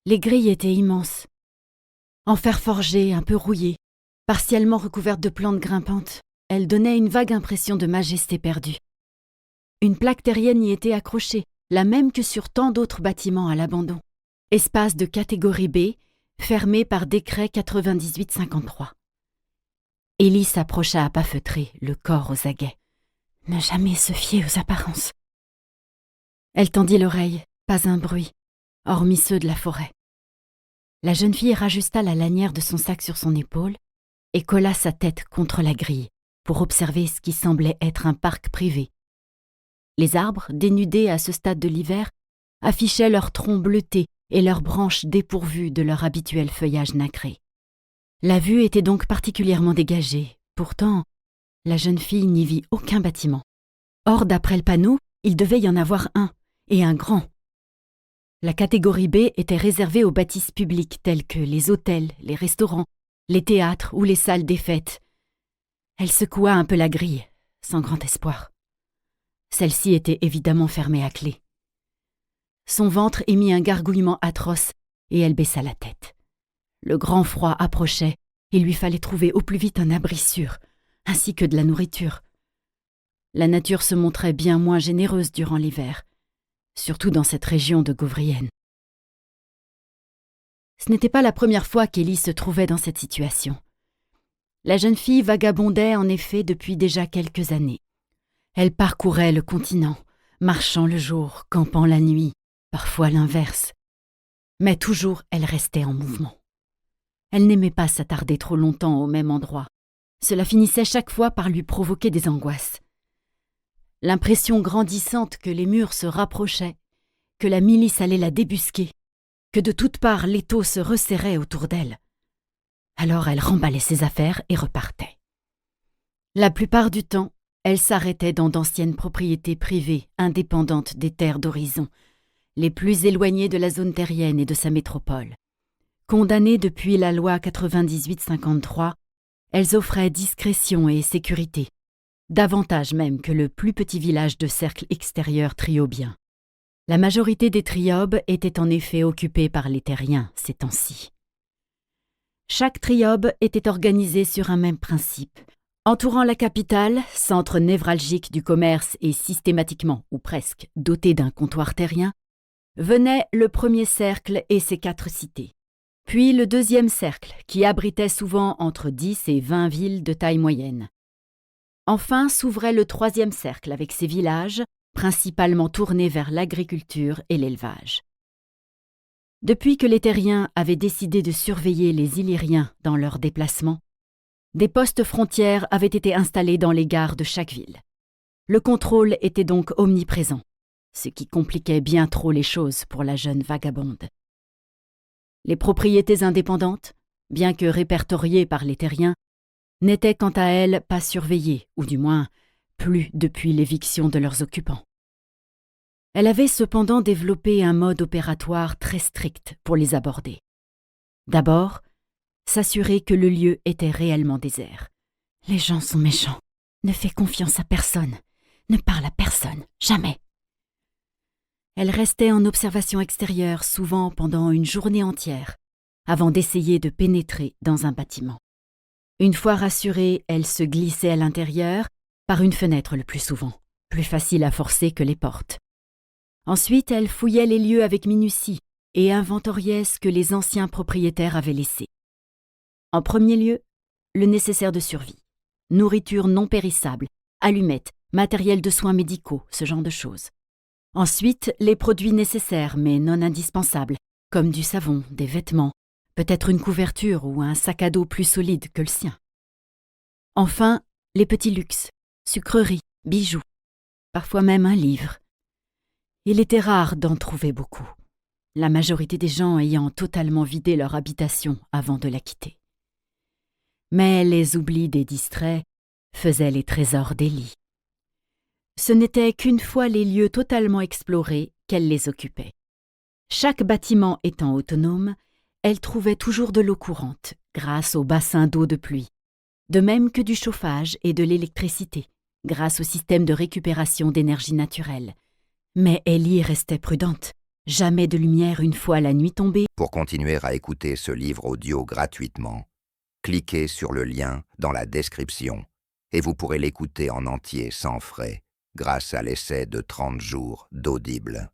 Les grilles étaient immenses. En fer forgé, un peu rouillées, partiellement recouvertes de plantes grimpantes, elles donnaient une vague impression de majesté perdue. Une plaque terrienne y était accrochée, la même que sur tant d'autres bâtiments à l'abandon. Espace de catégorie B, fermé par décret 98-53. Élie s'approcha à pas feutrés, le corps aux aguets. Ne jamais se fier aux apparences. Elle tendit l'oreille, pas un bruit, hormis ceux de la forêt. La jeune fille rajusta la lanière de son sac sur son épaule et colla sa tête contre la grille pour observer ce qui semblait être un parc privé. Les arbres, dénudés à ce stade de l'hiver, affichaient leurs troncs bleutés et leurs branches dépourvues de leur habituel feuillage nacré. La vue était donc particulièrement dégagée. Pourtant, la jeune fille n'y vit aucun bâtiment. Or, d'après le panneau, il devait y en avoir un, et un grand. La catégorie B était réservée aux bâtisses publiques telles que les hôtels, les restaurants, les théâtres ou les salles des fêtes. Elle secoua un peu la grille, sans grand espoir. Celle-ci était évidemment fermée à clé. Son ventre émit un gargouillement atroce et elle baissa la tête. Le grand froid approchait, il lui fallait trouver au plus vite un abri sûr, ainsi que de la nourriture. La nature se montrait bien moins généreuse durant l'hiver, surtout dans cette région de Gauvrienne. Ce n'était pas la première fois qu'Élie se trouvait dans cette situation. La jeune fille vagabondait en effet depuis déjà quelques années. Elle parcourait le continent, marchant le jour, campant la nuit, parfois l'inverse. Mais toujours elle restait en mouvement. Elle n'aimait pas s'attarder trop longtemps au même endroit. Cela finissait chaque fois par lui provoquer des angoisses. L'impression grandissante que les murs se rapprochaient, que la milice allait la débusquer, que de toutes parts l'étau se resserrait autour d'elle. Alors elle remballait ses affaires et repartait. La plupart du temps, elle s'arrêtait dans d'anciennes propriétés privées indépendantes des terres d'horizon, les plus éloignées de la zone terrienne et de sa métropole. Condamnées depuis la loi 98-53, elles offraient discrétion et sécurité, davantage même que le plus petit village de cercle extérieur triobien. La majorité des triobes étaient en effet occupés par les terriens ces temps-ci. Chaque triobe était organisé sur un même principe. Entourant la capitale, centre névralgique du commerce et systématiquement, ou presque, doté d'un comptoir terrien, venait le premier cercle et ses 4 cités. Puis le deuxième cercle, qui abritait souvent entre 10 et 20 villes de taille moyenne. Enfin s'ouvrait le troisième cercle avec ses villages, principalement tournés vers l'agriculture et l'élevage. Depuis que les terriens avaient décidé de surveiller les Illyriens dans leurs déplacements, des postes frontières avaient été installés dans les gares de chaque ville. Le contrôle était donc omniprésent, ce qui compliquait bien trop les choses pour la jeune vagabonde. Les propriétés indépendantes, bien que répertoriées par les terriens, n'étaient quant à elles pas surveillées, ou du moins plus depuis l'éviction de leurs occupants. Elle avait cependant développé un mode opératoire très strict pour les aborder. D'abord, s'assurer que le lieu était réellement désert. Les gens sont méchants. Ne fais confiance à personne. Ne parle à personne. Jamais. Elle restait en observation extérieure souvent pendant une journée entière, avant d'essayer de pénétrer dans un bâtiment. Une fois rassurée, elle se glissait à l'intérieur, par une fenêtre le plus souvent, plus facile à forcer que les portes. Ensuite, elle fouillait les lieux avec minutie et inventoriait ce que les anciens propriétaires avaient laissé. En premier lieu, le nécessaire de survie. Nourriture non périssable, allumettes, matériel de soins médicaux, ce genre de choses. Ensuite, les produits nécessaires mais non indispensables, comme du savon, des vêtements, peut-être une couverture ou un sac à dos plus solide que le sien. Enfin, les petits luxes, sucreries, bijoux, parfois même un livre. Il était rare d'en trouver beaucoup, la majorité des gens ayant totalement vidé leur habitation avant de la quitter. Mais les oublis des distraits faisaient les trésors d'Élie. Ce n'était qu'une fois les lieux totalement explorés qu'elle les occupait. Chaque bâtiment étant autonome, elle trouvait toujours de l'eau courante, grâce au bassin d'eau de pluie, de même que du chauffage et de l'électricité, grâce au système de récupération d'énergie naturelle. Mais Élie restait prudente. Jamais de lumière une fois la nuit tombée. Pour continuer à écouter ce livre audio gratuitement, cliquez sur le lien dans la description et vous pourrez l'écouter en entier sans frais grâce à l'essai de 30 jours d'Audible.